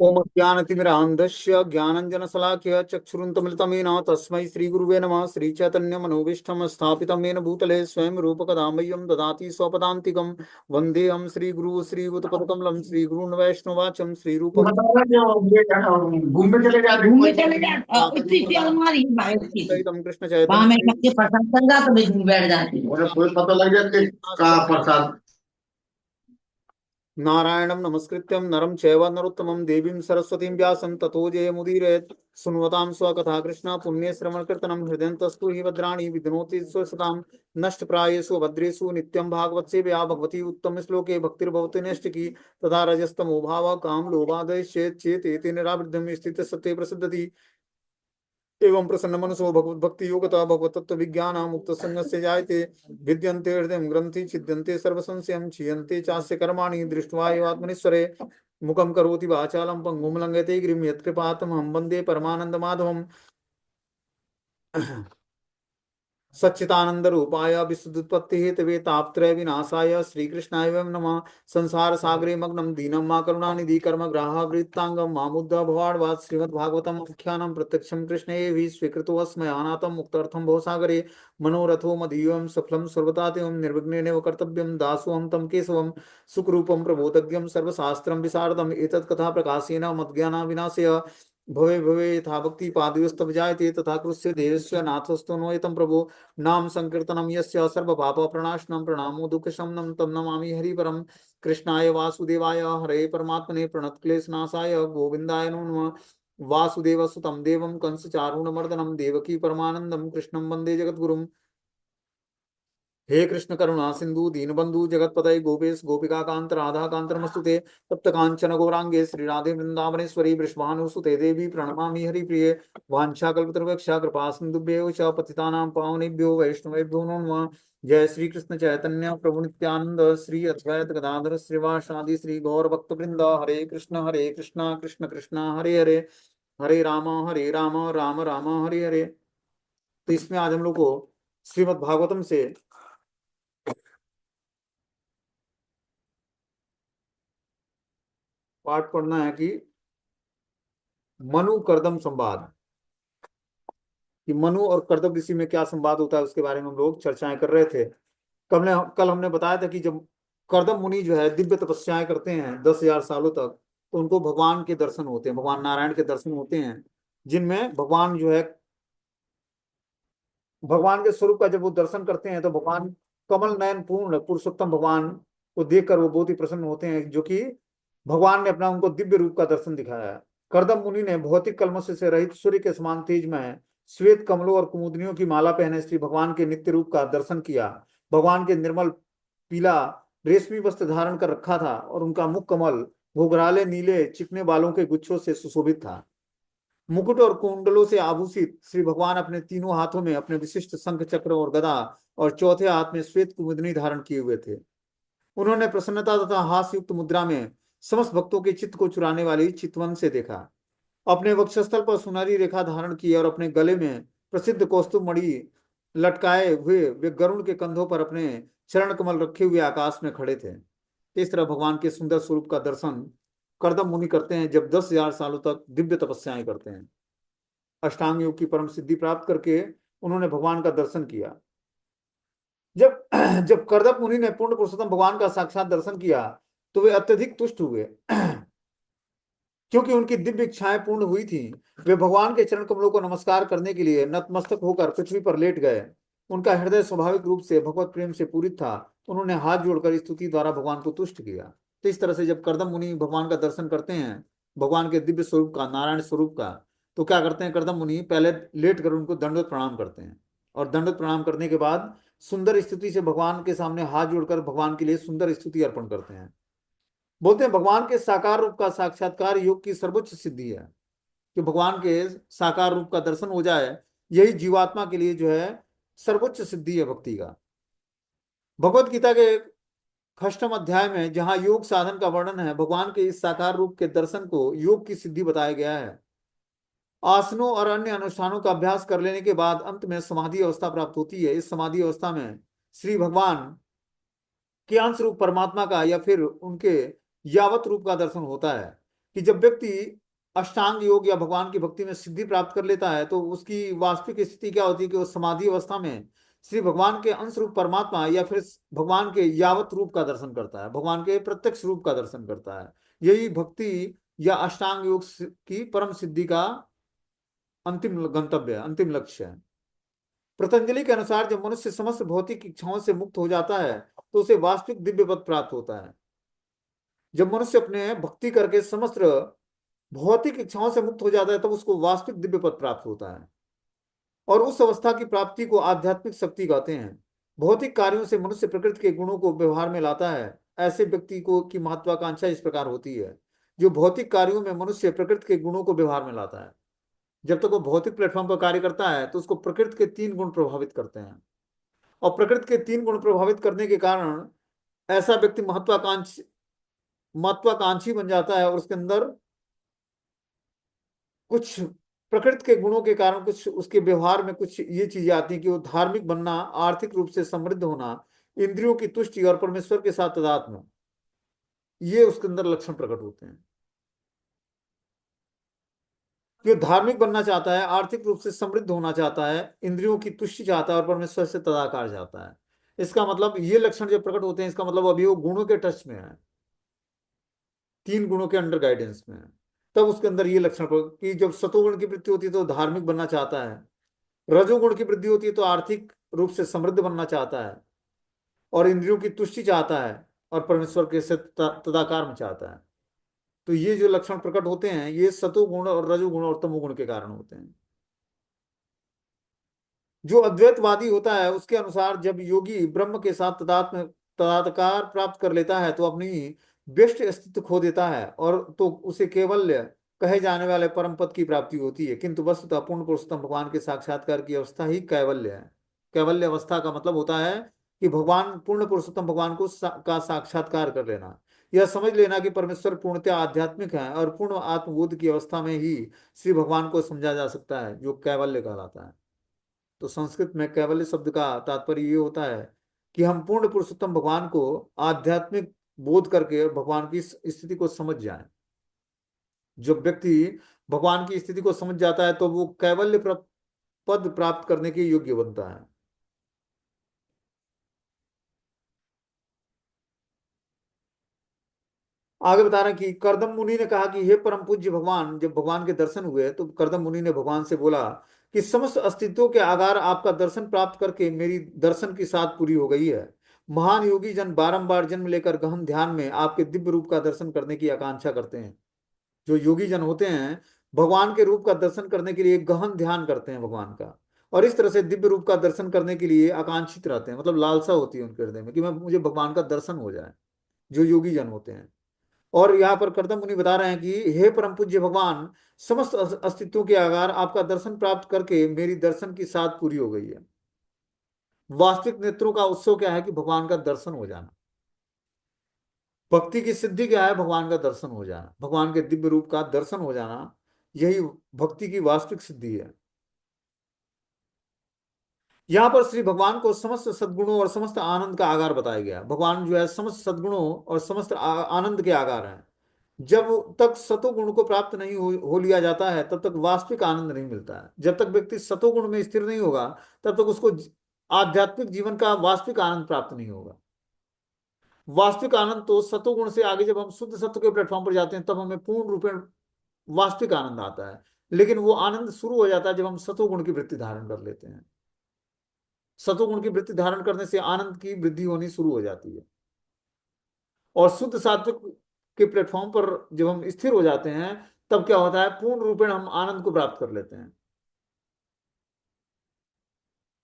ओम ज्ञानतिमिरान्धस्य ज्ञानञ्जनशलाकया चक्षुरुन्मिलितमेन तस्मै श्रीगुरुवे नमः। श्रीचैतन्यमनोभीष्टं स्थापितं येन भूतले स्वयं रूपकदा मह्यं ददाति स्वपदान्तिकं। वन्देऽहं श्रीगुरु श्रीयुतपदकमलं श्रीगुरून् वैष्णवाचं ये श्रीरूपं बता रहा जो ये क्या घूमने चले जा इतनी अलमारी है भाई उसकी सहितं कृष्ण वहां मैं चैतन्य के प्रसाद संगा तो भी घूम बैठ जाती है मुझे कोई पता लग जाते कहाँ प्रसाद नारायणं नमस्कृत्यं नरं चैव नरोत्तमं देवीं सरस्वतीं व्यासं ततो जयमुदीरयेत्। सुन्वतां स्वकथा कृष्ण पुण्यश्रवणकीर्तनं हृदयन्तस्तु हि भद्राणि विध्नोति स्वसतां नष्टप्रायेषु भद्रेषु नित्यं भागवतसेवया भगवती उत्तमश्लोके भक्तिर्भवति नैष्टिकी तथा रजस्तमो भावः काम लोभादयश्चेत् चेत् एते निरावृद्धं स्थितः सत्ये प्रसिद्धति। एवं प्रसन्न मनसो भगवत भक्ति योगता भगवत तत्व विज्ञान मुक्त संग से जायते विद्यन्ते हृदय ग्रंथि छिद्यन्ते सर्व संशयं क्षीयन्ते चास्य कर्माणि दृष्ट्वा एव आत्मनीश्वरे मुखं करोति वाचालं पंगुं लंघयते गिरिं यत्कृपातमहं वन्दे परमानंद माधवम्। सच्चिदानंद रूपाय विशुद्धोत्पत्ति हेतवे तापत्रय विनाशाय श्रीकृष्णाय वयं नमः। संसार सागरे मग्नं दीनं मा करुणानिधि कर्म ग्राहवृत्तांगं मामुद्ध भवाड्वात् श्रीमद्भागवतम् आख्यानं प्रत्यक्षं कृष्णेहि स्वीकृतो अस्मै अनाथं मुक्तर्थं भवसागरे मनोरथो मदीयं सफलं सर्वदात्यं निर्विघ्नेनैव कर्तव्यं दासोऽहं तं केशवं सुखरूपं प्रबोधज्ञं सर्वशास्त्रं विशारदम् एतत् कथा प्रकाशेन मद्ज्ञानाविनाशय भवे भवे यथा भक्ति पादयोस्तव जायते तथा कृष्य देहस्य नाथस्तु नोयतं प्रभो नाम संकीर्तनम यस्य सर्वपापप्रणाशनं प्रणामो दुःखशमनं तं नमामि हरिपरं। कृष्णाय वासुदेवाय हरे परमात्मने प्रणतक्लेशनाशाय गोविन्दाय नमो नमः। वासुदेवसुतं देवं कंसचारूणमर्दनं देवकी परमानन्दं कृष्णं वन्दे जगद्गुरुं। हे कृष्ण करुणा सिंधु दीनबंधु जगतपतये गोपेश गोपिका कांत राधा कांत नमस्तुते। तप्त कांचन गौरांगे श्री राधे वृंदावनेश्वरी वृषभानुसुते देवी प्रणमामि हरिप्रिये। वाञ्छाकल्पतरुभ्यश्च कृपा सिन्धुभ्यो च पतितानां पावनेभ्यो वैष्णवेभ्यो नमो नमः। जय श्री कृष्ण चैतन्य प्रभु नित्यानंद श्री अद्वैत गदाधर श्रीवासादि श्री गौर भक्त वृंद हरे कृष्ण कृष्ण कृष्ण हरे हरे हरे राम राम राम हरे हरे। तो इसमें आज हम लोग को श्रीमद् भागवतम से पाठ पढ़ना है कि मनु कर्दम संवाद, कि मनु और कर्दम ऋषि में क्या संवाद होता है उसके बारे में हम लोग चर्चाएं कर रहे थे। कल हमने बताया था कि जब कर्दम मुनि जो है दिव्य तपस्याएं करते हैं 10,000 सालों तक, तो उनको भगवान के दर्शन होते हैं, भगवान नारायण के दर्शन होते हैं, जिनमें भगवान जो है भगवान के स्वरूप का जब वो दर्शन करते हैं तो भगवान कमल नयन पूर्ण पुरुषोत्तम भगवान को देखकर वो बहुत ही प्रसन्न होते हैं, जो कि भगवान ने अपना उनको दिव्य रूप का दर्शन दिखाया है। कर्दम मुनि ने भौतिक कल्मश से रहित सूर्य के समान तेजमय श्वेत कमलों और कुमुदनियों की माला पहने श्री भगवान के नित्य रूप का दर्शन किया। भगवान के निर्मल पीला रेशमी वस्त्र धारण कर रखा था और उनका मुख कमल घुघराले नीले चिकने बालों के गुच्छों से सुशोभित था। मुकुट और कुंडलों से आभूषित श्री भगवान अपने तीनों हाथों में अपने विशिष्ट शंख चक्र और गदा और चौथे हाथ में श्वेत कुमुदनी धारण किए हुए थे। उन्होंने प्रसन्नता तथा हास्य युक्त मुद्रा में समस्त भक्तों के चित्त को चुराने वाली चितवन से देखा। अपने वक्षस्थल पर सुनहरी रेखा धारण की और अपने गले में प्रसिद्ध कौस्तुभ मणि लटकाए हुए वे गरुण के कंधों पर अपने चरण कमल रखे हुए आकाश में खड़े थे। इस तरह भगवान के सुंदर स्वरूप का दर्शन कर्दम मुनि करते हैं जब 10,000 सालों तक दिव्य तपस्याएं करते हैं। अष्टांग योग की परम सिद्धि प्राप्त करके उन्होंने भगवान का दर्शन किया। जब जब कर्दम मुनि ने पूर्ण पुरुषोत्तम भगवान का साक्षात दर्शन किया तो वे अत्यधिक तुष्ट हुए, क्योंकि उनकी दिव्य इच्छाएं पूर्ण हुई थी। वे भगवान के चरण कमलों को नमस्कार करने के लिए नतमस्तक होकर पृथ्वी पर लेट गए। उनका हृदय स्वाभाविक रूप से भगवत प्रेम से पूरित था। उन्होंने हाथ जोड़कर स्तुति द्वारा भगवान को तुष्ट किया। तो इस तरह से जब कर्दम मुनि भगवान का दर्शन करते हैं, भगवान के दिव्य स्वरूप का, नारायण स्वरूप का, तो क्या करते हैं कर्दम मुनि, पहले लेट कर उनको दंडवत प्रणाम करते हैं और दंडवत प्रणाम करने के बाद सुंदर स्तुति से भगवान के सामने हाथ जोड़कर भगवान के लिए सुंदर स्तुति अर्पण करते हैं। बोलते हैं भगवान के साकार रूप का साक्षात्कार योग की सर्वोच्च सिद्धि है, कि भगवान के साकार रूप का दर्शन हो जाए, यही जीवात्मा के लिए जो है सर्वोच्च सिद्धि है भक्ति का। भगवत गीता के अष्टम अध्याय में जहां योग साधन का वर्णन है, भगवान के इस साकार रूप के दर्शन को योग की सिद्धि बताया गया है। आसनों और अन्य अनुष्ठानों का अभ्यास कर लेने के बाद अंत में समाधि अवस्था प्राप्त होती है। इस समाधि अवस्था में श्री भगवान के अंश रूप परमात्मा का या फिर उनके यावत रूप का दर्शन होता है। कि जब व्यक्ति अष्टांग योग या भगवान की भक्ति में सिद्धि प्राप्त कर लेता है तो उसकी वास्तविक स्थिति क्या होती है कि वो समाधि अवस्था में श्री भगवान के अंश रूप परमात्मा या फिर भगवान के यावत रूप का दर्शन करता है, भगवान के प्रत्यक्ष रूप का दर्शन करता है। यही भक्ति या अष्टांग योग की परम सिद्धि का अंतिम गंतव्य है, अंतिम लक्ष्य है। पतंजलि के अनुसार जब मनुष्य समस्त भौतिक इच्छाओं से मुक्त हो जाता है तो उसे वास्तविक दिव्य पद प्राप्त होता है। जब मनुष्य अपने भक्ति करके समस्त भौतिक इच्छाओं से मुक्त हो जाता है तब उसको वास्तविक दिव्य पद प्राप्त होता है, और उस अवस्था की प्राप्ति को आध्यात्मिक शक्ति कहते हैं। भौतिक कार्यों से मनुष्य प्रकृति के गुणों को व्यवहार में लाता है। ऐसे व्यक्ति को की महत्वाकांक्षा इस प्रकार होती है, जो भौतिक कार्यों में मनुष्य प्रकृति के गुणों को व्यवहार में लाता है। जब तक वो भौतिक प्लेटफॉर्म पर कार्य करता है तो उसको प्रकृति के 3 गुण प्रभावित करते हैं, और प्रकृति के 3 गुण प्रभावित करने के कारण ऐसा व्यक्ति महत्वाकांक्षी बन जाता है, और उसके अंदर कुछ प्रकृति के गुणों के कारण कुछ उसके व्यवहार में कुछ ये चीजें आती हैं कि वो धार्मिक बनना, आर्थिक रूप से समृद्ध होना, इंद्रियों की तुष्टि और परमेश्वर के साथ तादात्म्य, ये उसके अंदर लक्षण प्रकट होते हैं। जो धार्मिक बनना चाहता है, आर्थिक रूप से समृद्ध होना चाहता है, इंद्रियों की तुष्टि चाहता है और परमेश्वर से तदाकार चाहता है, इसका मतलब ये लक्षण जब प्रकट होते हैं इसका मतलब अभी वो गुणों के टच में है, 3 गुणों के अंडर गाइडेंस में है। तब उसके अंदर ये लक्षण कि जब सतोगुण की वृद्धि होती है तो धार्मिक बनना चाहता है, रजोगुण की वृद्धि होती है तो आर्थिक रूप से समृद्ध बनना चाहता है और इंद्रियों की तुष्टि चाहता है और परमेश्वर के से तदाकार में चाहता है। तो ये जो लक्षण प्रकट होते हैं ये सतोगुण और रजोगुण और तमोगुण के कारण होते हैं। जो अद्वैतवादी होता है उसके अनुसार जब योगी ब्रह्म के साथ तदात्कार प्राप्त कर लेता है तो अपनी व्यष्ट अस्तित्व खो देता है, और तो उसे केवल्य कहे जाने वाले परम पद की प्राप्ति होती है। किंतु वस्तुतः पूर्ण पुरुषोत्तम भगवान के साक्षात्कार की अवस्था ही कैवल्य है। कैवल्य अवस्था का मतलब होता है कि भगवान पूर्ण पुरुषोत्तम भगवान को का साक्षात्कार कर लेना, यह समझ लेना कि परमेश्वर पूर्णतः आध्यात्मिक है और पूर्ण आत्मबोध की अवस्था में ही श्री भगवान को समझा जा सकता है, जो कैवल्य कहलाता है। तो संस्कृत में कैवल्य शब्द का तात्पर्य ये होता है कि हम पूर्ण पुरुषोत्तम भगवान को आध्यात्मिक बोध करके भगवान की स्थिति को समझ जाएं। जब व्यक्ति भगवान की स्थिति को समझ जाता है तो वो कैवल्य पद प्राप्त करने के योग्य बनता है। आगे बता रहे हैं कि करदम मुनि ने कहा कि हे परम पूज्य भगवान, जब भगवान के दर्शन हुए तो करदम मुनि ने भगवान से बोला कि समस्त अस्तित्वों के आधार आपका दर्शन प्राप्त करके मेरी दर्शन की साध पूरी हो गई है। महान योगी जन बारंबार जन्म लेकर गहन ध्यान में आपके दिव्य रूप का दर्शन करने की आकांक्षा करते हैं। जो योगी जन होते हैं भगवान के रूप का दर्शन करने के लिए गहन ध्यान करते हैं भगवान का, और इस तरह से दिव्य रूप का दर्शन करने के लिए आकांक्षित रहते हैं, मतलब लालसा होती है उनके हृदय में कि मैं मुझे भगवान का दर्शन हो जाए, जो योगी जन होते हैं। और यहाँ पर करदम मुनि बता रहे हैं कि हे परम पूज्य भगवान, समस्त अस्तित्वों के आधार आपका दर्शन प्राप्त करके मेरी दर्शन की साध पूरी हो गई है। वास्तविक नेत्रों का उत्सव क्या है कि भगवान का दर्शन हो जाना। भक्ति की सिद्धि क्या है? भगवान का दर्शन हो जाना, भगवान के दिव्य रूप का दर्शन हो जाना, यही भक्ति की वास्तविक सिद्धि है। यहाँ पर श्री भगवान को समस्त सद्गुणों और समस्त आनंद का आगार बताया गया। भगवान जो है समस्त सद्गुणों और समस्त आनंद के आगार हैं। जब तक सतोगुण को प्राप्त नहीं हो लिया जाता है तब तक वास्तविक आनंद नहीं मिलता है। जब तक व्यक्ति सतोगुण में स्थिर नहीं होगा तब तक उसको आध्यात्मिक जीवन का वास्तविक आनंद प्राप्त नहीं होगा। वास्तविक आनंद तो सतोगुण से आगे जब हम शुद्ध सत्व के प्लेटफॉर्म पर जाते हैं तब हमें पूर्ण रूपेण वास्तविक आनंद आता है, लेकिन वो आनंद शुरू हो जाता है जब हम सतोगुण की वृत्ति धारण कर लेते हैं। सतोगुण की वृत्ति धारण करने से आनंद की वृद्धि होनी शुरू हो जाती है, और शुद्ध सात्विक के प्लेटफॉर्म पर जब हम स्थिर हो जाते हैं तब क्या होता है, पूर्ण रूपेण हम आनंद को प्राप्त कर लेते हैं,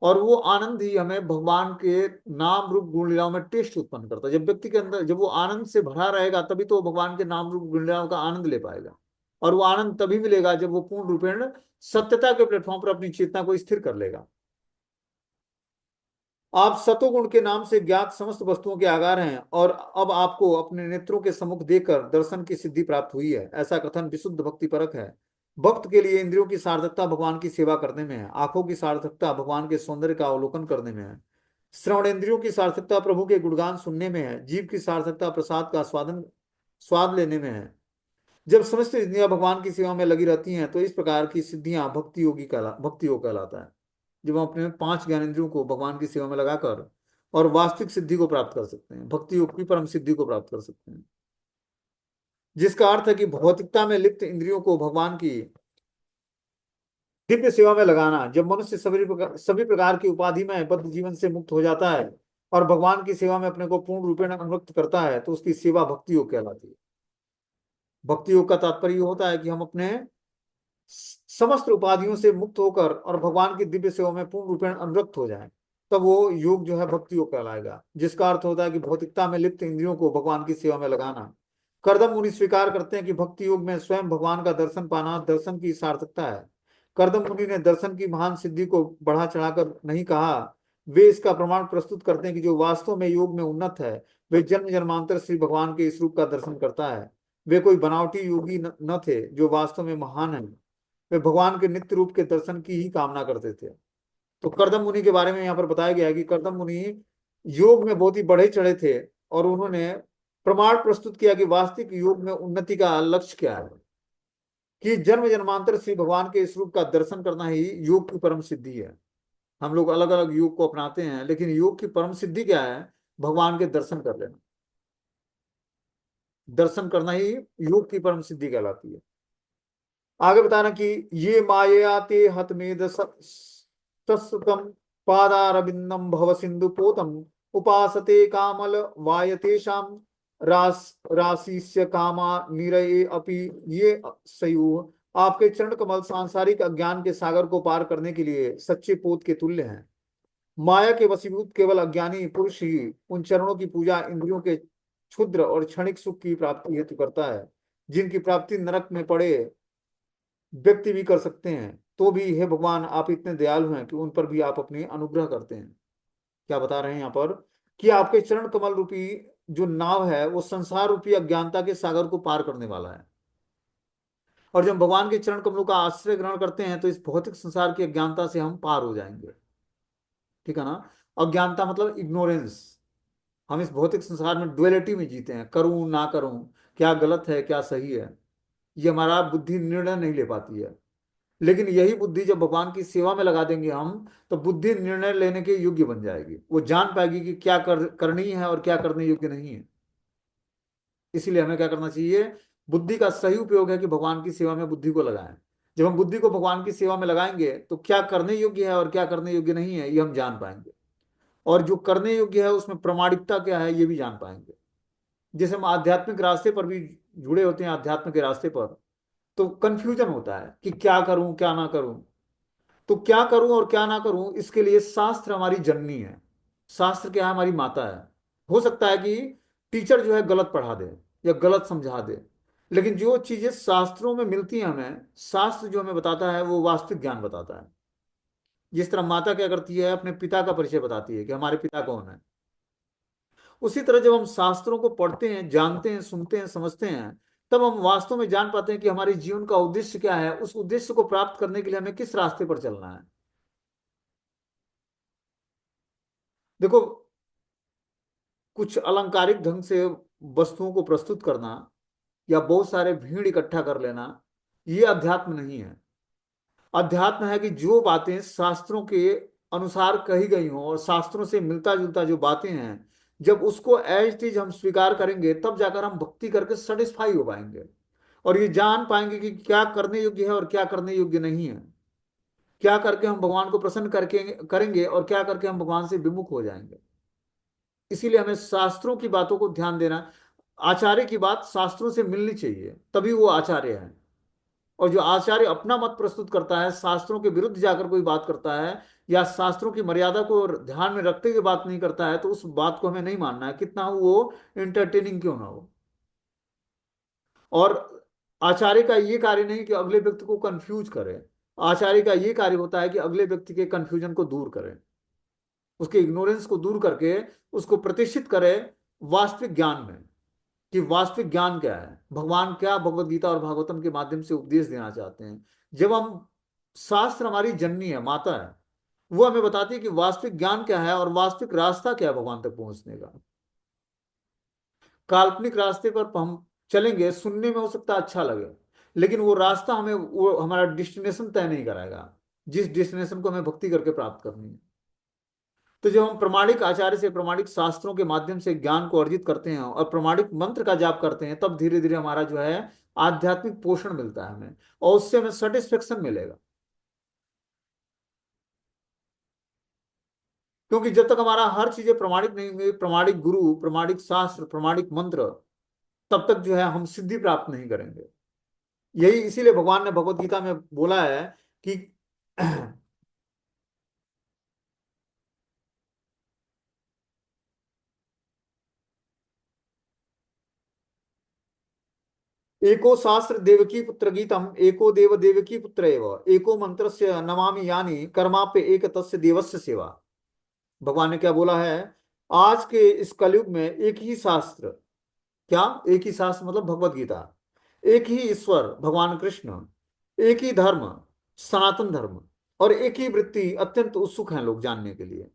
और वो आनंद ही हमें भगवान के नाम रूप गुण लीलाओं में टेस्ट उत्पन्न करता है। जब व्यक्ति के अंदर जब वो आनंद से भरा रहेगा तभी तो वो भगवान के नाम रूप गुण लीलाओं का आनंद ले पाएगा, और वो आनंद तभी मिलेगा जब वो पूर्ण रूपेण सत्यता के प्लेटफॉर्म पर अपनी चेतना को स्थिर कर लेगा। आप सतोगुण के नाम से ज्ञात समस्त वस्तुओं के आगार हैं, और अब आपको अपने नेत्रों के सम्मुख देखकर दर्शन की सिद्धि प्राप्त हुई है, ऐसा कथन विशुद्ध भक्ति परक है। भक्त के लिए इंद्रियों की सार्थकता भगवान की सेवा करने में है, आंखों की सार्थकता भगवान के सौंदर्य का अवलोकन करने में है, श्रवण इंद्रियों की सार्थकता प्रभु के गुणगान सुनने में है, जीव की सार्थकता प्रसाद का स्वाद लेने में है, जब समस्त सिद्धियां भगवान की सेवा में लगी रहती हैं तो इस प्रकार की सिद्धियां भक्ति योग कहलाता है। जब हम अपने 5 ज्ञानेंद्रियों को भगवान की सेवा में लगाकर और वास्तविक सिद्धि को प्राप्त कर सकते हैं, भक्ति योग की परम सिद्धि को प्राप्त कर सकते हैं, जिसका अर्थ है कि भौतिकता में लिप्त इंद्रियों को भगवान की दिव्य सेवा में लगाना। जब मनुष्य सभी प्रकार की उपाधि में बद्ध जीवन से मुक्त हो जाता है और भगवान की सेवा में अपने को पूर्ण रूपेण अनुरक्त करता है तो उसकी सेवा भक्ति योग कहलाती है। भक्ति योग का तात्पर्य होता है कि हम अपने समस्त उपाधियों से मुक्त होकर और भगवान की दिव्य सेवा में पूर्ण रूपेण अनुरक्त हो जाए, तब वो योग जो है भक्ति योग कहलाएगा, जिसका अर्थ होता है कि भौतिकता में लिप्त इंद्रियों को भगवान की सेवा में लगाना। करदम मुनि स्वीकार करते हैं कि भक्ति योग में स्वयं भगवान का दर्शन पाना दर्शन की सार्थकता है। करदम मुनि ने दर्शन की महान सिद्धि को बढ़ा चढ़ाकर नहीं कहा, वे इसका प्रमाण प्रस्तुत करते हैं कि जो वास्तव में योग में उन्नत है वे जन्म जन्मांतर श्री भगवान के इस रूप का दर्शन करता है। वे कोई बनावटी योगी न थे जो वास्तव में महान है, वे भगवान के नित्य रूप के दर्शन की ही कामना करते थे। तो करदम मुनि के बारे में यहाँ पर बताया गया है कि करदम मुनि योग में बहुत ही बढ़े चढ़े थे और उन्होंने प्रमाण प्रस्तुत किया कि वास्तविक योग में उन्नति का लक्ष्य क्या है, कि जन्म जन्मांतर श्री भगवान के इस रूप का दर्शन करना ही योग की परम सिद्धि है। हम लोग अलग अलग योग को अपनाते हैं, लेकिन योग की परम सिद्धि क्या है? भगवान के दर्शन कर लेना। दर्शन करना ही योग की परम सिद्धि कहलाती है। आगे बताना कि ये माययाते हतमेद सत्सुतम पादारविंदम भव सिंधु पोतम उपासते कामल वायतेषाम राशिष्य कामा निरये अपि ये सयुः। आपके चरण कमल सांसारिक अज्ञान के सागर को पार करने के लिए सच्चे पोत के तुल्य हैं। माया के वशीभूत केवल अज्ञानी पुरुष ही उन चरणों की पूजा इंद्रियों के क्षुद्र और क्षणिक सुख की प्राप्ति हेतु करता है, जिनकी प्राप्ति नरक में पड़े व्यक्ति भी कर सकते हैं। तो भी हे भगवान, आप इतने दयालु हैं कि उन पर भी आप अपने अनुग्रह करते हैं। क्या बता रहे हैं यहाँ पर? कि आपके चरण कमल रूपी जो नाव है वो संसार रूपी अज्ञानता के सागर को पार करने वाला है। और जब भगवान के चरण कमलों का आश्रय ग्रहण करते हैं तो इस भौतिक संसार की अज्ञानता से हम पार हो जाएंगे। ठीक है ना? अज्ञानता मतलब इग्नोरेंस। हम इस भौतिक संसार में डुअलिटी में जीते हैं, करूं ना करूं, क्या गलत है क्या सही है, ये हमारा बुद्धि निर्णय नहीं ले पाती है। लेकिन यही बुद्धि जब भगवान की सेवा में लगा देंगे हम, तो बुद्धि निर्णय लेने के योग्य बन जाएगी। वो जान पाएगी कि क्या करनी है और क्या करने योग्य नहीं है। इसीलिए हमें क्या करना चाहिए? बुद्धि का सही उपयोग है कि भगवान की सेवा में बुद्धि को लगाएं। जब हम बुद्धि को भगवान की सेवा में लगाएंगे तो क्या करने योग्य है और क्या करने योग्य नहीं है ये हम जान पाएंगे। और जो करने योग्य है उसमें प्रामाणिकता क्या है ये भी जान पाएंगे। जैसे हम आध्यात्मिक रास्ते पर भी जुड़े होते हैं, आध्यात्मिक के रास्ते पर तो कंफ्यूजन होता है कि क्या करूं क्या ना करूं। तो क्या करूं और क्या ना करूं इसके लिए शास्त्र हमारी जननी है। शास्त्र क्या है? हमारी माता है। हो सकता है कि टीचर जो है गलत पढ़ा दे या गलत समझा दे, लेकिन जो चीजें शास्त्रों में मिलती हैं हमें, शास्त्र जो हमें बताता है वो वास्तविक ज्ञान बताता है। जिस तरह माता क्या करती है? अपने पिता का परिचय बताती है कि हमारे पिता कौन है। उसी तरह जब हम शास्त्रों को पढ़ते हैं, जानते हैं, सुनते हैं, समझते हैं, तब हम वास्तव में जान पाते हैं कि हमारे जीवन का उद्देश्य क्या है, उस उद्देश्य को प्राप्त करने के लिए हमें किस रास्ते पर चलना है। देखो, कुछ अलंकारिक ढंग से वस्तुओं को प्रस्तुत करना या बहुत सारे भीड़ इकट्ठा कर लेना, ये अध्यात्म नहीं है। अध्यात्म है कि जो बातें शास्त्रों के अनुसार कही गई हों और शास्त्रों से मिलता जुलता जो बातें हैं, जब उसको एज इट इज हम स्वीकार करेंगे तब जाकर हम भक्ति करके सेटिस्फाई हो पाएंगे और ये जान पाएंगे कि क्या करने योग्य है और क्या करने योग्य नहीं है, क्या करके हम भगवान को प्रसन्न करके करेंगे और क्या करके हम भगवान से विमुख हो जाएंगे। इसीलिए हमें शास्त्रों की बातों को ध्यान देना। आचार्य की बात शास्त्रों से मिलनी चाहिए, तभी वो आचार्य है। और जो आचार्य अपना मत प्रस्तुत करता है, शास्त्रों के विरुद्ध जाकर कोई बात करता है या शास्त्रों की मर्यादा को ध्यान में रखते हुए बात नहीं करता है, तो उस बात को हमें नहीं मानना है, कितना हो वो इंटरटेनिंग क्यों ना हो। और आचार्य का ये कार्य नहीं कि अगले व्यक्ति को कंफ्यूज करे। आचार्य का ये कार्य होता है कि अगले व्यक्ति के कंफ्यूजन को दूर करे, उसके इग्नोरेंस को दूर करके उसको प्रतिष्ठित करे वास्तविक ज्ञान में, कि वास्तविक ज्ञान क्या है, भगवान क्या भगवत गीता और भागवतम के माध्यम से उपदेश देना चाहते हैं। जब हम शास्त्र हमारी जननी है, माता है, वो हमें बताती है कि वास्तविक ज्ञान क्या है और वास्तविक रास्ता क्या है भगवान तक पहुंचने का। काल्पनिक रास्ते पर हम चलेंगे, सुनने में हो सकता है अच्छा लगे, लेकिन वो रास्ता हमें, वो हमारा डेस्टिनेशन तय नहीं कराएगा, जिस डेस्टिनेशन को हमें भक्ति करके प्राप्त करनी है। तो जब हम प्रमाणिक आचार्य से, प्रमाणिक शास्त्रों के माध्यम से ज्ञान को अर्जित करते हैं और प्रमाणिक मंत्र का जाप करते हैं, तब धीरे धीरे हमारा जो है आध्यात्मिक पोषण मिलता है हमें, और उससे हमें सेटिस्फेक्शन मिलेगा। क्योंकि जब तक हमारा हर चीजें प्रमाणिक नहीं हुई, प्रमाणिक गुरु, प्रमाणिक शास्त्र, प्रमाणिक मंत्र, तब तक जो है हम सिद्धि प्राप्त नहीं करेंगे। यही इसीलिए भगवान ने भगवत गीता में बोला है कि एको शास्त्र देवकी पुत्र गीतम, एको देव देवकी पुत्र एव, एको मंत्रस्य नमामि यानी कर्माप्य एक तस्य देवस्य सेवा। भगवान ने क्या बोला है, आज के इस कलयुग में एक ही शास्त्र, क्या एक ही शास्त्र मतलब भगवत गीता, एक ही ईश्वर भगवान कृष्ण, एक ही धर्म सनातन धर्म, और एक ही वृत्ति अत्यंत उत्सुक हैं लोग जानने के लिए।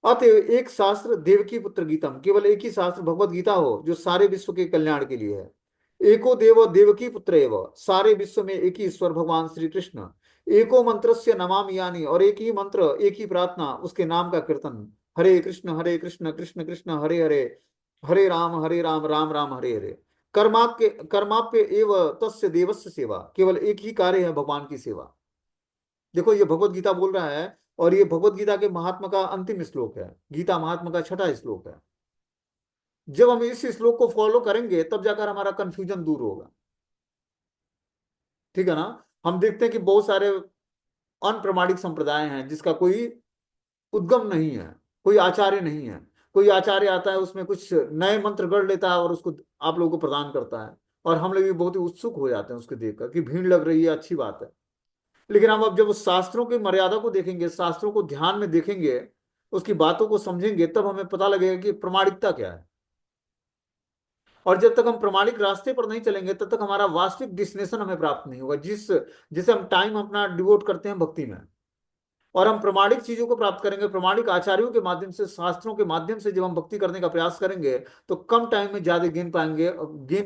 अतएव एक शास्त्र देवकी पुत्र गीतम, केवल एक ही शास्त्र भगवत गीता हो जो सारे विश्व के कल्याण के लिए है। एको देव देवकी पुत्र एव, सारे विश्व में एक ही ईश्वर भगवान श्री कृष्ण। एको मंत्रस्य नमामि यानी, और एक ही मंत्र, एक ही प्रार्थना, उसके नाम का कीर्तन, हरे कृष्ण कृष्ण कृष्ण हरे हरे, हरे राम राम राम हरे हरे। कर्माप्य कर्माप्य एव तस्य देवस्य सेवा, केवल एक ही कार्य है भगवान की सेवा। देखो ये भगवत गीता बोल रहा है, और ये भगवत गीता के महात्मा का अंतिम श्लोक है, गीता महात्मा का छठा श्लोक है। जब हम इस श्लोक को फॉलो करेंगे तब जाकर हमारा कंफ्यूजन दूर होगा, ठीक है ना। हम देखते हैं कि बहुत सारे अनप्रमाणिक संप्रदाय हैं जिसका कोई उद्गम नहीं है, कोई आचार्य नहीं है। कोई आचार्य आता है, उसमें कुछ नए मंत्र गढ़ लेता है और उसको आप लोगों को प्रदान करता है, और हम लोग भी बहुत ही उत्सुक हो जाते हैं उसको देखकर कि भीड़ लग रही है, अच्छी बात है। लेकिन हम अब जब उस शास्त्रों की मर्यादा को देखेंगे, शास्त्रों को ध्यान में देखेंगे, उसकी बातों को समझेंगे, तब हमें पता लगेगा कि प्रमाणिकता क्या है। और जब तक हम प्रमाणिक रास्ते पर नहीं चलेंगे तब तक हमारा वास्तविक डेस्टिनेशन हमें प्राप्त नहीं होगा, जिसे हम टाइम अपना डिवोट करते हैं भक्ति में। और हम प्रमाणिक चीजों को प्राप्त करेंगे, प्रमाणिक आचार्यों के माध्यम से, शास्त्रों के माध्यम से जब हम भक्ति करने का प्रयास करेंगे, तो कम टाइम में ज्यादा गेन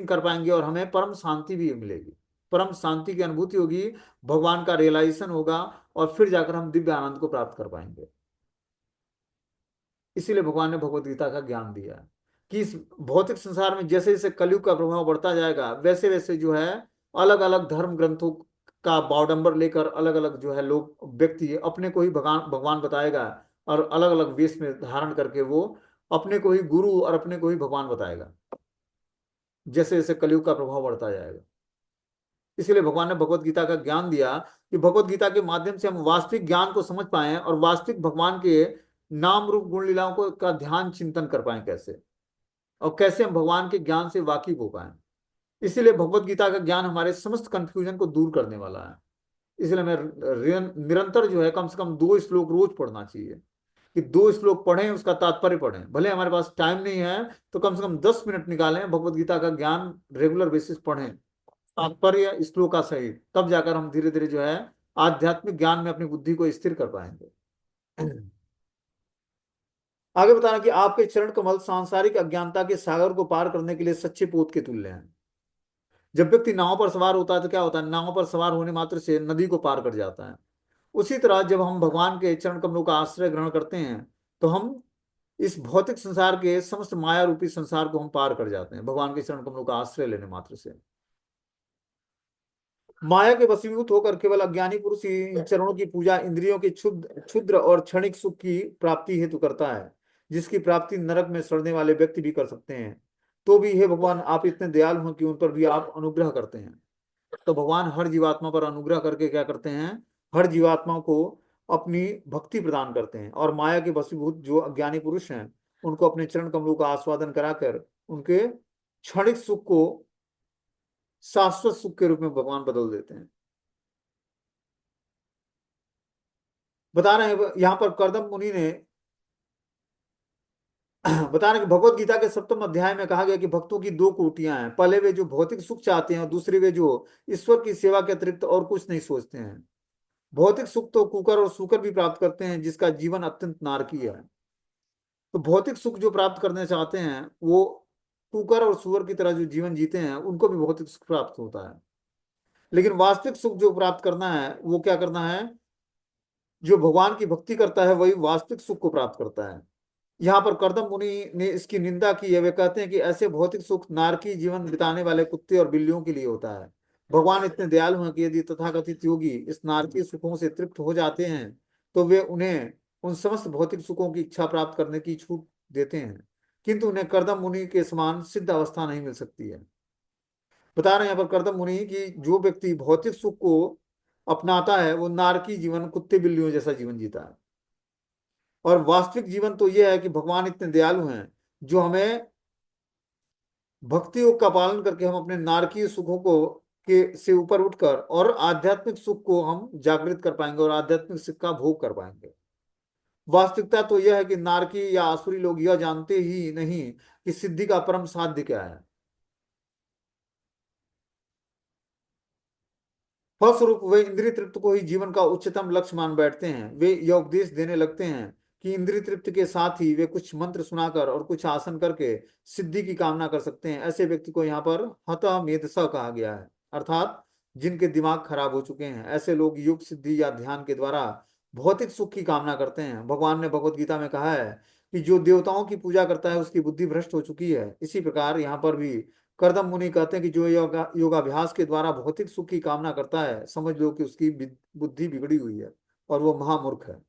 कर पाएंगे, और हमें परम शांति भी मिलेगी, परम शांति की अनुभूति होगी, भगवान का रियलाइजेशन होगा, और फिर जाकर हम दिव्य आनंद को प्राप्त कर पाएंगे। इसीलिए भगवान ने भगवत गीता का ज्ञान दिया है कि इस भौतिक संसार में जैसे जैसे कलयुग का प्रभाव बढ़ता जाएगा, वैसे वैसे जो है अलग अलग धर्म ग्रंथों का बावडंबर लेकर अलग अलग जो है लोग, व्यक्ति अपने को ही भगवान भगवान बताएगा, और अलग अलग वेश में धारण करके वो अपने को ही गुरु और अपने को ही भगवान बताएगा, जैसे जैसे कलयुग का प्रभाव बढ़ता जाएगा। इसलिए भगवान ने भगवत गीता का ज्ञान दिया कि भगवत गीता के माध्यम से हम वास्तविक ज्ञान को समझ पाए, और वास्तविक भगवान के नाम रूप गुण लीलाओं को का ध्यान चिंतन कर पाए कैसे, और कैसे हम भगवान के ज्ञान से वाकिफ हो पाए। इसीलिए भगवत गीता का ज्ञान हमारे समस्त कंफ्यूजन को दूर करने वाला है। इसलिए हमें निरंतर जो है कम से कम 2 श्लोक रोज पढ़ना चाहिए, कि 2 श्लोक पढ़ें, उसका तात्पर्य पढ़ें। भले हमारे पास टाइम नहीं है तो कम से कम 10 मिनट निकालें, भगवत गीता का ज्ञान रेगुलर बेसिस पढ़ें, तात्पर्य श्लोक का सहित, तब जाकर हम धीरे धीरे जो है आध्यात्मिक ज्ञान में अपनी बुद्धि को स्थिर कर पाएंगे। आगे बताना कि आपके चरण कमल सांसारिक अज्ञानता के सागर को पार करने के लिए सच्चे पोत के तुल्य हैं। जब व्यक्ति नाव पर सवार होता है तो क्या होता है, नाव पर सवार होने मात्र से नदी को पार कर जाता है। उसी तरह जब हम भगवान के चरण कमलों का आश्रय ग्रहण करते हैं, तो हम इस भौतिक संसार के समस्त माया रूपी संसार को हम पार कर जाते हैं, भगवान के चरण कमलों का आश्रय लेने मात्र से। माया के वशीभूत होकर केवल अज्ञानी पुरुष ही इन चरणों की पूजा इंद्रियों के क्षुद्र क्षुद्र और क्षणिक सुख की प्राप्ति हेतु करता है, जिसकी प्राप्ति नरक में सड़ने वाले व्यक्ति भी कर सकते हैं। तो भी हे भगवान, आप इतने दयालु हैं कि उन पर भी आप अनुग्रह करते हैं। तो भगवान हर जीवात्मा पर अनुग्रह करके क्या करते हैं, हर जीवात्मा को अपनी भक्ति प्रदान करते हैं, और माया के वशीभूत जो अज्ञानी पुरुष हैं उनको अपने चरण कमलों का आस्वादन कराकर उनके क्षणिक सुख को शाश्वत सुख के रूप में भगवान बदल देते हैं। बता रहे हैं यहाँ पर करदम मुनि ने बता रहे कि भगवत गीता के 7वें अध्याय में कहा गया कि भक्तों की 2 कोटियां हैं। पहले वे जो भौतिक सुख चाहते हैं, और दूसरे वे जो ईश्वर की सेवा के अतिरिक्त और कुछ नहीं सोचते हैं। भौतिक सुख तो कुकर और सूकर भी प्राप्त करते हैं, जिसका जीवन अत्यंत नारकीय है। तो भौतिक सुख जो प्राप्त करना चाहते हैं वो कुकर और सुअर की तरह जो जीवन जीते हैं उनको भी भौतिक सुख प्राप्त होता है। लेकिन वास्तविक सुख जो प्राप्त करना है वो क्या करना है, जो भगवान की भक्ति करता है वही वास्तविक सुख को प्राप्त करता है। यहाँ पर कर्दम मुनि ने इसकी निंदा की है। वे कहते हैं कि ऐसे भौतिक सुख नारकी जीवन बिताने वाले कुत्ते और बिल्लियों के लिए होता है। भगवान इतने दयालु हैं कि यदि तथाकथित योगी इस नारकी सुखों से तृप्त हो जाते हैं तो वे उन्हें उन समस्त भौतिक सुखों की इच्छा प्राप्त करने की छूट देते हैं, किंतु उन्हें कर्दम मुनि के समान सिद्ध अवस्था नहीं मिल सकती है। बता रहे हैं यहाँ पर कर्दम मुनि कि जो व्यक्ति भौतिक सुख को अपनाता है वो नारकी जीवन, कुत्ते बिल्लियों जैसा जीवन जीता है। और वास्तविक जीवन तो यह है कि भगवान इतने दयालु हैं जो हमें भक्ति योग का पालन करके हम अपने नारकीय सुखों को के से ऊपर उठकर और आध्यात्मिक सुख को हम जागृत कर पाएंगे और आध्यात्मिक सुख का भोग कर पाएंगे। वास्तविकता तो यह है कि नारकी या आसुरी लोग यह जानते ही नहीं कि सिद्धि का परम साध्य क्या है। फलस्वरूप वे इंद्रिय तृप्त को ही जीवन का उच्चतम लक्ष्य मान बैठते हैं। वे यह उपदेश देने लगते हैं कि इंद्रिय तृप्त के साथ ही वे कुछ मंत्र सुनाकर और कुछ आसन करके सिद्धि की कामना कर सकते हैं। ऐसे व्यक्ति को यहाँ पर हतः मेधस कहा गया है, अर्थात जिनके दिमाग खराब हो चुके हैं। ऐसे लोग योग सिद्धि या ध्यान के द्वारा भौतिक सुख की कामना करते हैं। भगवान ने भगवत गीता में कहा है कि जो देवताओं की पूजा करता है उसकी बुद्धि भ्रष्ट हो चुकी है। इसी प्रकार यहाँ पर भी करदम मुनि कहते हैं कि जो योगाभ्यास के द्वारा भौतिक सुख की कामना करता है समझ लो कि उसकी बुद्धि बिगड़ी हुई है और वो महामूर्ख है।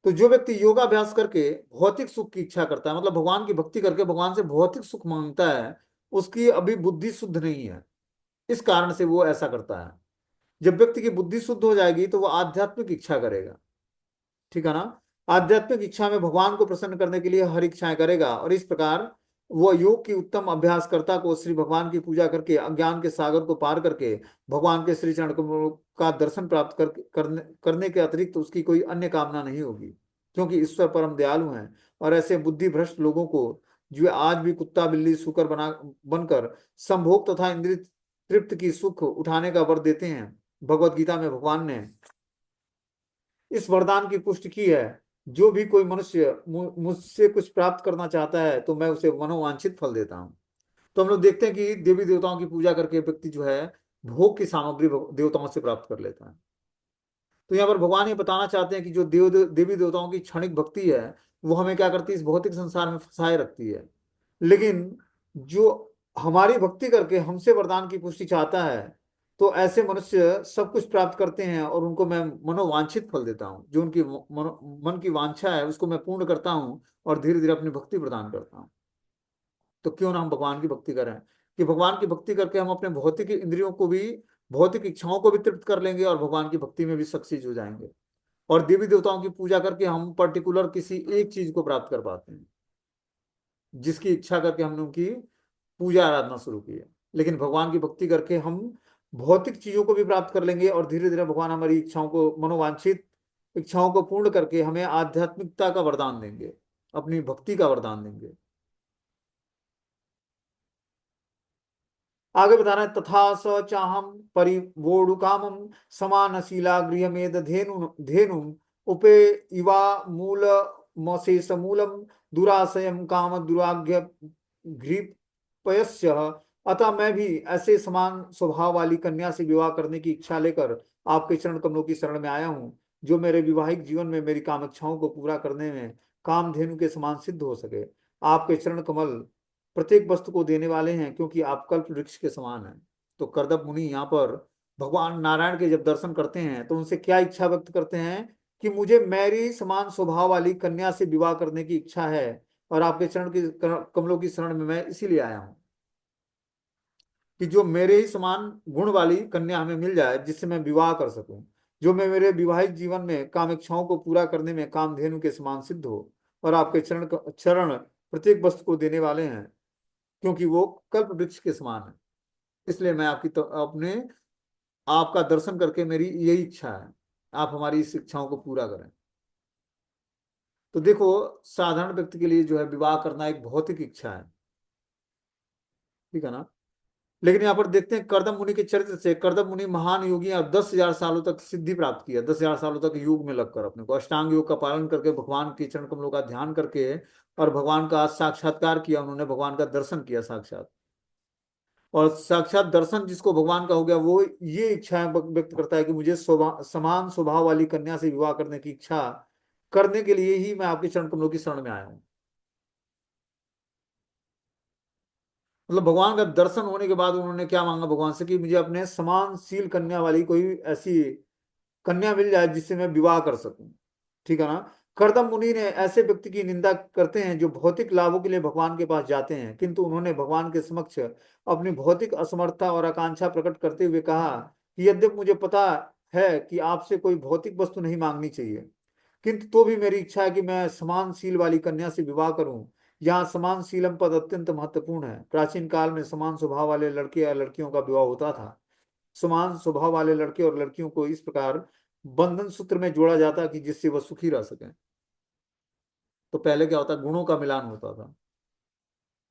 तो जो व्यक्ति योगाभ्यास करके भौतिक सुख की इच्छा करता है, मतलब भगवान की भक्ति करके भगवान से भौतिक सुख मांगता है, उसकी अभी बुद्धि शुद्ध नहीं है, इस कारण से वो ऐसा करता है। जब व्यक्ति की बुद्धि शुद्ध हो जाएगी तो वो आध्यात्मिक इच्छा करेगा, ठीक है ना। आध्यात्मिक इच्छा में भगवान को प्रसन्न करने के लिए हर इच्छाएं करेगा और इस प्रकार वो योग की उत्तम अभ्यासकर्ता को श्री भगवान की पूजा करके अज्ञान के सागर को पार करके भगवान के श्री चरण कमलों का दर्शन प्राप्त करने के अतिरिक्त उसकी कोई अन्य कामना नहीं होगी, क्योंकि ईश्वर परम दयालु हैं। और ऐसे बुद्धि भ्रष्ट लोगों को जो आज भी कुत्ता बिल्ली सूकर बनकर संभोग तथा इंद्रिय तृप्त की सुख उठाने का वर देते हैं, भगवत गीता में भगवान ने इस वरदान की पुष्टि की है, जो भी कोई मनुष्य मुझसे कुछ प्राप्त करना चाहता है तो मैं उसे मनोवांछित फल देता हूँ। तो हम लोग देखते हैं कि देवी देवताओं की पूजा करके व्यक्ति जो है भोग की सामग्री देवताओं से प्राप्त कर लेता है। तो यहाँ पर भगवान ये बताना चाहते हैं कि जो देवी देवताओं की क्षणिक भक्ति है वो हमें क्या करती है, इस भौतिक संसार में फंसाए रखती है। लेकिन जो हमारी भक्ति करके हमसे वरदान की पुष्टि चाहता है तो ऐसे मनुष्य सब कुछ प्राप्त करते हैं और उनको मैं मनोवांछित फल देता हूँ। जो उनकी मन की वांछा है उसको मैं पूर्ण करता हूँ और धीरे धीरे अपनी भक्ति प्रदान करता हूँ। तो क्यों ना हम भगवान की भक्ति करें, कि भगवान की भक्ति करके हम अपने भौतिक इंद्रियों को भी, भौतिक इच्छाओं को भी तृप्त कर लेंगे और भगवान की भक्ति में भी सक्सेस हो जाएंगे। और देवी देवताओं की पूजा करके हम पर्टिकुलर किसी एक चीज को प्राप्त कर पाते हैं जिसकी इच्छा करके हमने उनकी पूजा आराधना शुरू की है। लेकिन भगवान की भक्ति करके हम भौतिक चीजों को भी प्राप्त कर लेंगे और धीरे धीरे भगवान हमारी इच्छाओं को, मनोवांछित इच्छाओं को पूर्ण करके हमें आध्यात्मिकता का वरदान देंगे, अपनी भक्ति का वरदान देंगे। आगे बता रहे हैं, तथा स चाहम परिवोढुकामम समानशीला गृहमेध धेनु उपे इवा मूल मशेष मूलम दुराशयम काम दुराग्य घृपयस्य। अतः मैं भी ऐसे समान स्वभाव वाली कन्या से विवाह करने की इच्छा लेकर आपके चरण कमलों की शरण में आया हूँ, जो मेरे विवाहिक जीवन में मेरी कामइच्छाओं को पूरा करने में कामधेनु के समान सिद्ध हो सके। आपके चरण कमल प्रत्येक वस्तु को देने वाले हैं, क्योंकि आप कल्प वृक्ष के समान हैं। तो कर्दम मुनि यहाँ पर भगवान नारायण के जब दर्शन करते हैं तो उनसे क्या इच्छा व्यक्त करते हैं कि मुझे मेरी समान स्वभाव वाली कन्या से विवाह करने की इच्छा है और आपके चरण की कमलों की शरण में मैं इसीलिए आया हूं कि जो मेरे ही समान गुण वाली कन्या हमें मिल जाए जिससे मैं विवाह कर सकूं, जो मैं मेरे विवाहिक जीवन में काम इच्छाओं को पूरा करने में कामधेनु के समान सिद्ध हो। और आपके चरण प्रत्येक वस्तु को देने वाले हैं, क्योंकि वो कल्प वृक्ष के समान है। इसलिए मैं अपने आपका दर्शन करके मेरी यही इच्छा है, आप हमारी इस इच्छाओं को पूरा करें। तो देखो, साधारण व्यक्ति के लिए जो है विवाह करना एक भौतिक इच्छा है, ठीक है ना। लेकिन यहाँ पर देखते हैं करदम मुनि के चरित्र से, करदम मुनि महान योगी और 10,000 सालों तक सिद्धि प्राप्त किया, 10,000 सालों तक योग में लगकर अपने को अष्टांग योग का पालन करके भगवान के चरण कमलों का ध्यान करके और भगवान का साक्षात्कार किया, उन्होंने भगवान का दर्शन किया साक्षात। और साक्षात दर्शन जिसको भगवान का हो गया वो ये इच्छाएं व्यक्त करता है कि मुझे समान स्वभाव वाली कन्या से विवाह करने की इच्छा करने के लिए ही मैं आपके चरण कमलों की शरण में आया हूं। मतलब भगवान का दर्शन होने के बाद उन्होंने क्या मांगा भगवान से कि मुझे अपने समान शील कन्या वाली कोई ऐसी कन्या मिल जाए जिससे मैं विवाह कर सकूं। ठीक है ना। करदम मुनि ने ऐसे व्यक्ति की निंदा करते हैं जो भौतिक लाभों के लिए भगवान के पास जाते हैं, किंतु उन्होंने भगवान के समक्ष अपनी भौतिक असमर्थता और आकांक्षा प्रकट करते हुए कहा कि यद्यपि मुझे पता है कि आपसे कोई भौतिक वस्तु नहीं मांगनी चाहिए, किंतु तो भी मेरी इच्छा है कि मैं समान शील वाली कन्या से विवाह करूं। यहाँ समान शीलम पद अत्यंत महत्वपूर्ण है। प्राचीन काल में समान स्वभाव वाले लड़के या लड़कियों का विवाह होता था। समान स्वभाव वाले लड़के और लड़कियों को इस प्रकार बंधन सूत्र में जोड़ा जाता कि जिससे वह सुखी रह सके। तो पहले क्या होता, गुणों का मिलान होता था।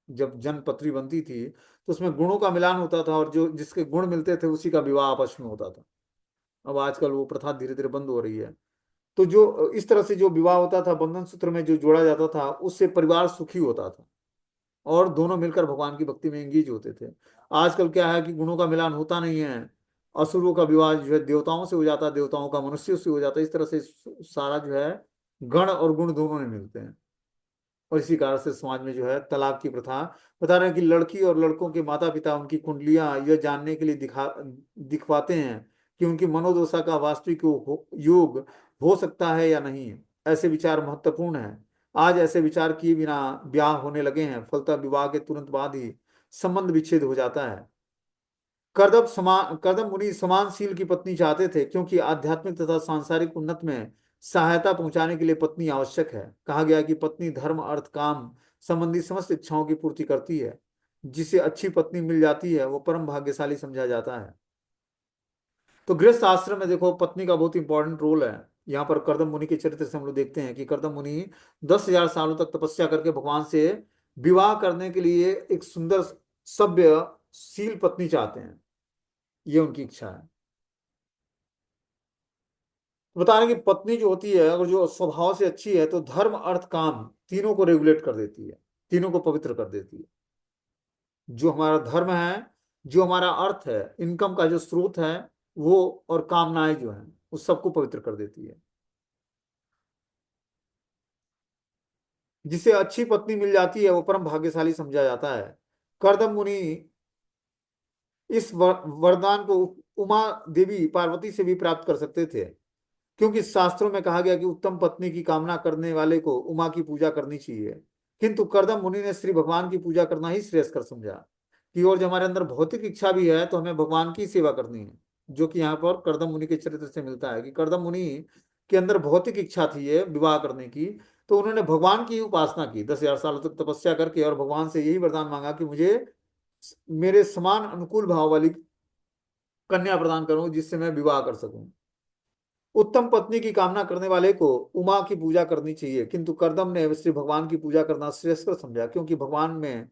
जब जन्म पत्री बनती थी तो उसमें गुणों का मिलान होता था और जो जिसके गुण मिलते थे उसी का विवाह आपस में होता था। अब आजकल वो प्रथा धीरे धीरे बंद हो रही है। तो जो इस तरह से जो विवाह होता था, बंधन सूत्र में जो जोड़ा जाता था, उससे परिवार सुखी होता था और दोनों मिलकर भगवान की भक्ति में एंगेज होते थे। आजकल क्या है कि गुणों का मिलान होता नहीं है। असुरों का विवाह जो है देवताओं से हो जाता है, देवताओं का मनुष्यों से हो जाता है। इस तरह से सारा जो है गण और गुण दोनों में मिलते हैं। और इसी कारण से समाज में जो है तलाक की प्रथा बता रहे हैं कि लड़की और लड़कों के माता पिता उनकी कुंडलियां यह जानने के लिए दिखवाते हैं कि उनकी मनोदशा का वास्तविक योग हो सकता है या नहीं। ऐसे विचार महत्वपूर्ण है। आज ऐसे विचार किए बिना ब्याह होने लगे हैं, फलतः विवाह के तुरंत बाद ही संबंध विच्छेद हो जाता है। करदम मुनि समानशील की पत्नी चाहते थे क्योंकि आध्यात्मिक तथा सांसारिक उन्नत में सहायता पहुंचाने के लिए पत्नी आवश्यक है। कहा गया कि पत्नी धर्म अर्थ काम संबंधी समस्त इच्छाओं की पूर्ति करती है। जिसे अच्छी पत्नी मिल जाती है वो परम भाग्यशाली समझा जाता है। तो गृहस्थ आश्रम में देखो पत्नी का बहुत इंपॉर्टेंट रोल है। यहाँ पर करदम मुनि के चरित्र से हम लोग देखते हैं कि करदम मुनि 10,000 सालों तक तपस्या करके भगवान से विवाह करने के लिए एक सुंदर सभ्य शील पत्नी चाहते हैं। ये उनकी इच्छा है। बता रहे हैं कि पत्नी जो होती है अगर जो स्वभाव से अच्छी है तो धर्म अर्थ काम तीनों को रेगुलेट कर देती है, तीनों को पवित्र कर देती है। जो हमारा धर्म है, जो हमारा अर्थ है, इनकम का जो स्रोत है वो, और कामनाएं जो हैं उस सबको पवित्र कर देती है। जिसे अच्छी पत्नी मिल जाती है वो परम भाग्यशाली समझा जाता है। करदम मुनि इस वरदान को उमा देवी पार्वती से भी प्राप्त कर सकते थे, क्योंकि शास्त्रों में कहा गया कि उत्तम पत्नी की कामना करने वाले को उमा की पूजा करनी चाहिए। किंतु करदम मुनि ने श्री भगवान की पूजा करना ही श्रेयस्कर समझा कि और जब हमारे अंदर भौतिक इच्छा भी है तो हमें भगवान की सेवा करनी है। जो कि यहाँ पर करदम मुनि के चरित्र से मिलता है कि करदम मुनि के अंदर भौतिक इच्छा थी ये विवाह करने की, तो उन्होंने भगवान की उपासना की 10,000 सालों तक तपस्या करके और भगवान से यही वरदान मांगा कि मुझे मेरे समान अनुकूल भाव वाली कन्या प्रदान करो जिससे मैं विवाह कर सकूं। उत्तम पत्नी की कामना करने वाले को उमा की पूजा करनी चाहिए, किंतु करदम ने श्री भगवान की पूजा करना श्रेष्ठ समझा, क्योंकि भगवान में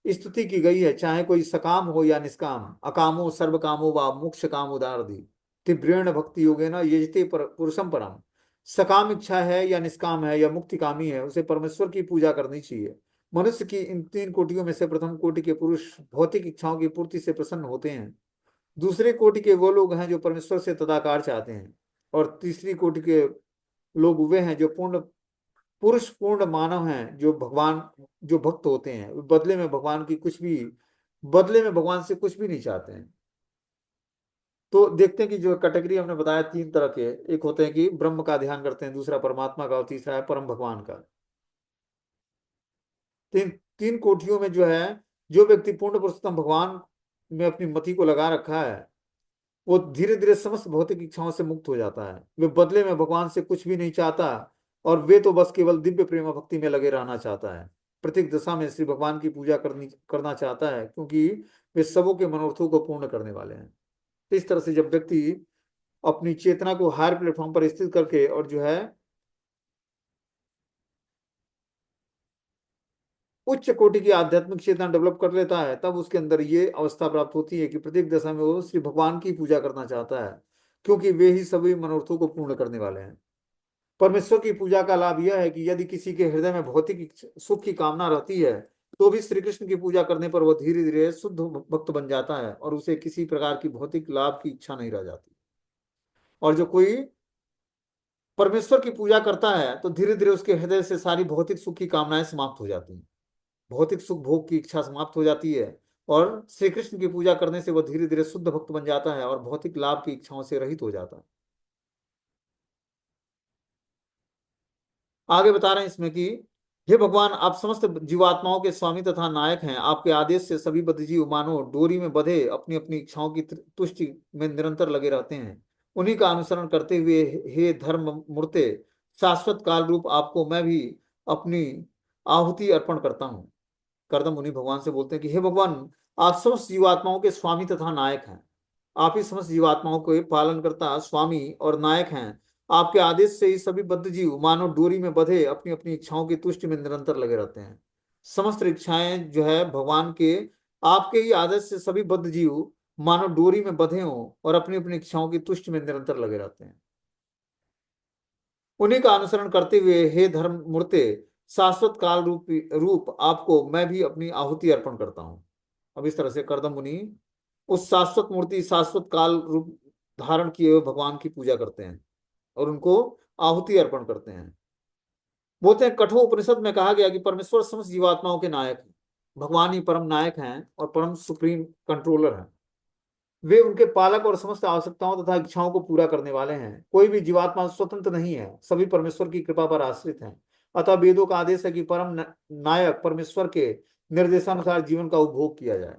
स्तुति की गई है चाहे कोई सकाम हो या निष्काम, अकामो सर्व कामो व मोक्ष काम उदारधि तीव्रेण भक्ति योगेन यजते पुरुषम परम। सकाम इच्छा है या निष्काम है या मुक्ति कामी है, उसे परमेश्वर की पूजा करनी चाहिए। मनुष्य की इन तीन कोटियों में से प्रथम कोटि के पुरुष भौतिक इच्छाओं की पूर्ति से प्रसन्न होते हैं। दूसरे कोटि के वो लोग हैं जो परमेश्वर से तदाकार चाहते हैं। और तीसरी कोटि के लोग वे हैं जो पूर्ण पुरुष पूर्ण मानव हैं, जो भगवान जो भक्त होते हैं, बदले में भगवान की कुछ भी बदले में भगवान से कुछ भी नहीं चाहते हैं। तो देखते हैं कि जो कैटेगरी हमने बताया तीन तरह के, एक होते हैं कि ब्रह्म का ध्यान करते हैं, दूसरा परमात्मा का और तीसरा है परम भगवान का। तीन तीन कोटियों में जो है जो व्यक्ति पूर्ण पुरुषोत्तम भगवान में अपनी मति को लगा रखा है वो धीरे धीरे समस्त भौतिक इच्छाओं से मुक्त हो जाता है। वे बदले में भगवान से कुछ भी नहीं चाहता और वे तो बस केवल दिव्य प्रेम भक्ति में लगे रहना चाहता है। प्रत्येक दशा में श्री भगवान की पूजा करना चाहता है, क्योंकि वे सबों के मनोरथों को पूर्ण करने वाले हैं। तो इस तरह से जब व्यक्ति अपनी चेतना को हायर प्लेटफॉर्म पर स्थित करके और जो है उच्च कोटि की आध्यात्मिक चेतना डेवलप कर लेता है, तब उसके अंदर ये अवस्था प्राप्त होती है कि प्रत्येक दशा में वो श्री भगवान की पूजा करना चाहता है, क्योंकि वे ही सभी मनोरथों को पूर्ण करने वाले हैं। परमेश्वर की पूजा का लाभ यह है कि यदि किसी के हृदय में भौतिक सुख की कामना रहती है, तो भी श्री कृष्ण की पूजा करने पर वह धीरे धीरे शुद्ध भक्त बन जाता है और उसे किसी प्रकार की भौतिक लाभ की इच्छा नहीं रह जाती। और जो कोई परमेश्वर की पूजा करता है, तो धीरे धीरे उसके हृदय से सारी भौतिक सुख की कामनाएं समाप्त हो जाती हैं, भौतिक सुख भोग की इच्छा समाप्त हो जाती है, और श्री कृष्ण की पूजा करने से वह धीरे धीरे शुद्ध भक्त बन जाता है और भौतिक लाभ की इच्छाओं से रहित हो जाता है। आगे बता रहे हैं इसमें कि हे भगवान, आप समस्त जीवात्माओं के स्वामी तथा नायक हैं। आपके आदेश से सभी बद्धजीव मानो डोरी में बंधे अपनी अपनी इच्छाओं की तुष्टि में निरंतर लगे रहते हैं। उन्हीं का अनुसरण करते हुए हे धर्म मूर्ते, शाश्वत काल रूप आपको मैं भी अपनी आहुति अर्पण करता हूँ। कर्दम मुनि भगवान से बोलते हैं कि हे भगवान, आप समस्त जीवात्माओं के स्वामी तथा नायक हैं। आप ही समस्त जीवात्माओं के पालन करता स्वामी और नायक हैं। आपके आदेश से ही सभी बद्ध जीव मानव डोरी में बंधे अपनी अपनी इच्छाओं की तुष्टि में निरंतर लगे रहते हैं। समस्त इच्छाएं जो है भगवान के, आपके ही आदेश से सभी बद्ध जीव मानव डोरी में बंधे हों और अपनी अपनी इच्छाओं की तुष्टि में निरंतर लगे रहते हैं। उन्हीं का अनुसरण करते हुए हे धर्म मूर्ते, शाश्वत काल रूप आपको मैं भी अपनी आहुति अर्पण करता हूं। अब इस तरह से कर्दम मुनि उस शाश्वत मूर्ति, शाश्वत काल रूप धारण किए हुए भगवान की पूजा करते हैं और उनको आहुति अर्पण करते हैं। बोलते हैं कठोर उपनिषद में कहा गया कि परमेश्वर समस्त जीवात्माओं के नायक हैं। भगवान ही परम नायक हैं और परम सुप्रीम कंट्रोलर हैं। वे उनके पालक और समस्त आवश्यकताओं तथा इच्छाओं को पूरा करने वाले हैं। कोई भी जीवात्मा स्वतंत्र नहीं है, सभी परमेश्वर की कृपा पर आश्रित हैं। अतः वेदों का आदेश है कि परम नायक परमेश्वर के निर्देशानुसार जीवन का उपभोग किया जाए।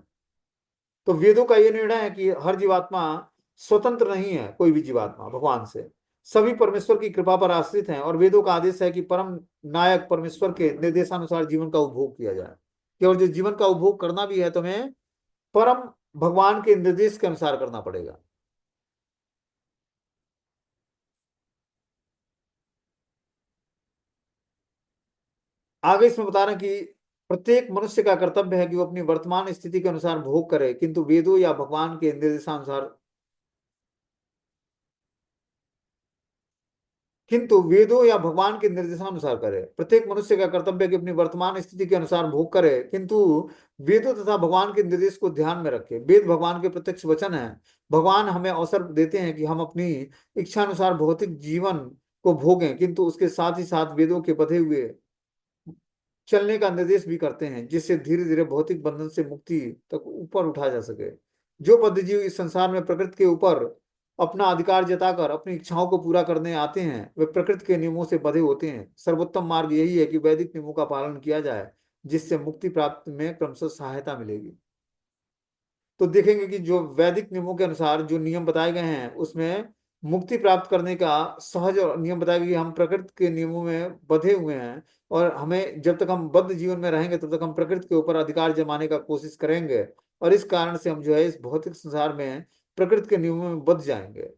तो वेदों का यह निर्णय है कि हर जीवात्मा स्वतंत्र नहीं है, कोई भी जीवात्मा भगवान से, सभी परमेश्वर की कृपा पर आश्रित हैं। और वेदों का आदेश है कि परम नायक परमेश्वर के निर्देशानुसार जीवन का उपभोग किया जाए। कि और जो जीवन का उपभोग करना भी है, तो हमें परम भगवान के निर्देश के अनुसार करना पड़ेगा। आगे इसमें बता रहे हैं कि प्रत्येक मनुष्य का कर्तव्य है कि वो अपनी वर्तमान स्थिति के अनुसार भोग करे, किंतु वेदों या भगवान के निर्देशानुसार किंतु वेदों या भगवान के निर्देशानुसार करे। प्रत्येक मनुष्य का कर्तव्य है कि अपनी वर्तमान स्थिति के अनुसार भोग करे, किंतु वेदों तथा भगवान के निर्देश को ध्यान में रखे। वेद भगवान के प्रत्यक्ष वचन है। भगवान हमें अवसर देते हैं कि हम अपनी इच्छा अनुसार भौतिक जीवन को भोगें, किंतु उसके साथ ही साथ वेदों के बधे हुए चलने का निर्देश भी करते हैं, जिससे धीरे धीरे भौतिक बंधन से मुक्ति तक ऊपर उठा जा सके। जो बद्धजीव इस संसार में प्रकृति के ऊपर अपना अधिकार जताकर अपनी इच्छाओं को पूरा करने आते हैं, वे प्रकृति के नियमों से बंधे होते हैं। सर्वोत्तम मार्ग यही है कि वैदिक नियमों का पालन किया जाए, जिससे मुक्ति प्राप्त में क्रमशः सहायता मिलेगी। तो देखेंगे कि जो वैदिक नियमों के अनुसार जो नियम बताए गए हैं, उसमें मुक्ति प्राप्त करने का सहज और नियम बताया गया कि हम प्रकृति के नियमों में बंधे हुए हैं, और हमें जब तक हम बद्ध जीवन में रहेंगे तब तक हम प्रकृति के ऊपर अधिकार जमाने का कोशिश करेंगे, और इस कारण से हम जो है इस भौतिक संसार में प्रकृति के नियमों में बंध जाएंगे।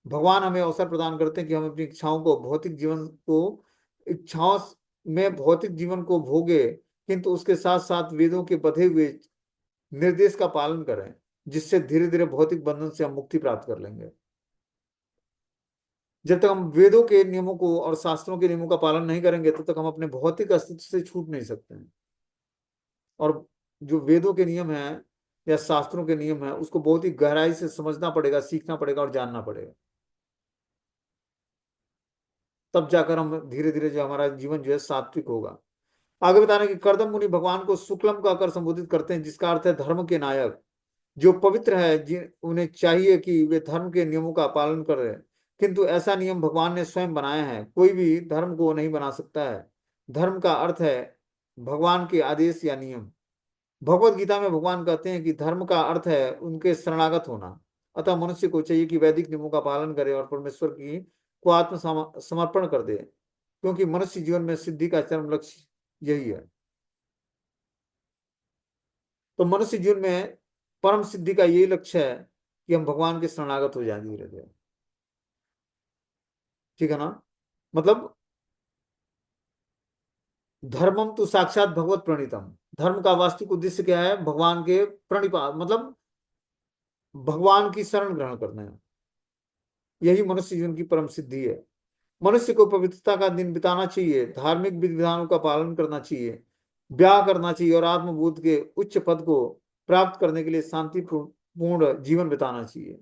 भगवान हमें अवसर प्रदान करते हैं कि हम अपनी इच्छाओं को भौतिक जीवन को इच्छाओं में भौतिक जीवन को भोगे, किंतु उसके साथ साथ वेदों के बधे हुए निर्देश का पालन करें, जिससे धीरे धीरे भौतिक बंधन से हम मुक्ति प्राप्त कर लेंगे। जब तक हम वेदों के नियमों को और शास्त्रों के नियमों का पालन नहीं करेंगे, तब तक हम अपने भौतिक अस्तित्व से छूट नहीं सकते हैं। और जो वेदों के नियम हैं या शास्त्रों के नियम हैं, उसको बहुत ही गहराई से समझना पड़ेगा, सीखना पड़ेगा और जानना पड़ेगा। तब जाकर हम धीरे धीरे जो हमारा जीवन जो है सात्विक होगा। आगे बता रहे हैं कि कर्दम मुनि भगवान को शुक्लम कहकर संबोधित करते हैं, जिसका अर्थ है धर्म के नायक। जो पवित्र है, जिन उन्हें चाहिए कि वे धर्म के नियमों का पालन करें, किंतु ऐसा नियम भगवान ने स्वयं बनाया है, कोई भी धर्म को नहीं बना सकता है। धर्म का अर्थ है भगवान के आदेश या नियम। भगवत गीता में भगवान कहते हैं कि धर्म का अर्थ है उनके शरणागत होना। अतः मनुष्य को चाहिए कि वैदिक नियमों का पालन करे और परमेश्वर की को आत्म समर्पण कर दे, क्योंकि मनुष्य जीवन में सिद्धि का चरम लक्ष्य यही है। तो मनुष्य जीवन में परम सिद्धि का यही लक्ष्य है कि हम भगवान के शरणागत हो जाए धीरे धीरे। ठीक है ना? मतलब धर्मम तो साक्षात भगवत प्रणीतम, धर्म का वास्तविक उद्देश्य क्या है? भगवान के प्रणिपात, मतलब भगवान की शरण ग्रहण करना है। यही मनुष्य जीवन की परम सिद्धि है। मनुष्य को पवित्रता का दिन बिताना चाहिए, धार्मिक विधि विधानों का पालन करना चाहिए, ब्याह करना चाहिए और आत्मबोध के उच्च पद को प्राप्त करने के लिए शांतिपूर्ण जीवन बिताना चाहिए।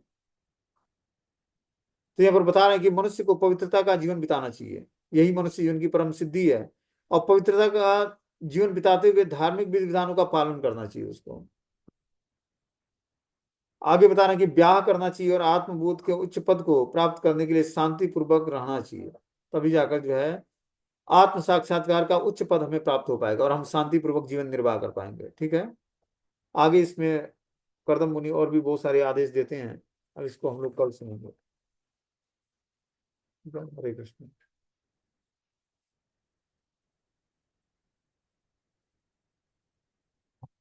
तो यहाँ पर बता रहे हैं कि मनुष्य को पवित्रता का जीवन बिताना चाहिए, यही मनुष्य जीवन की परम सिद्धि है। और पवित्रता का जीवन बिताते हुए धार्मिक विधि विधानों का पालन करना चाहिए उसको। आगे बता रहे हैं कि ब्याह करना चाहिए और आत्मबोध के उच्च पद को प्राप्त करने के लिए शांति पूर्वक रहना चाहिए, तभी जाकर जो है आत्म साक्षात्कार का उच्च पद हमें प्राप्त हो पाएगा और हम शांति पूर्वक जीवन निर्वाह कर पाएंगे। ठीक है, आगे इसमें कर्दम मुनि और भी बहुत सारे आदेश देते हैं, अब इसको हम लोग कल सुनेंगे। हरे कृष्ण।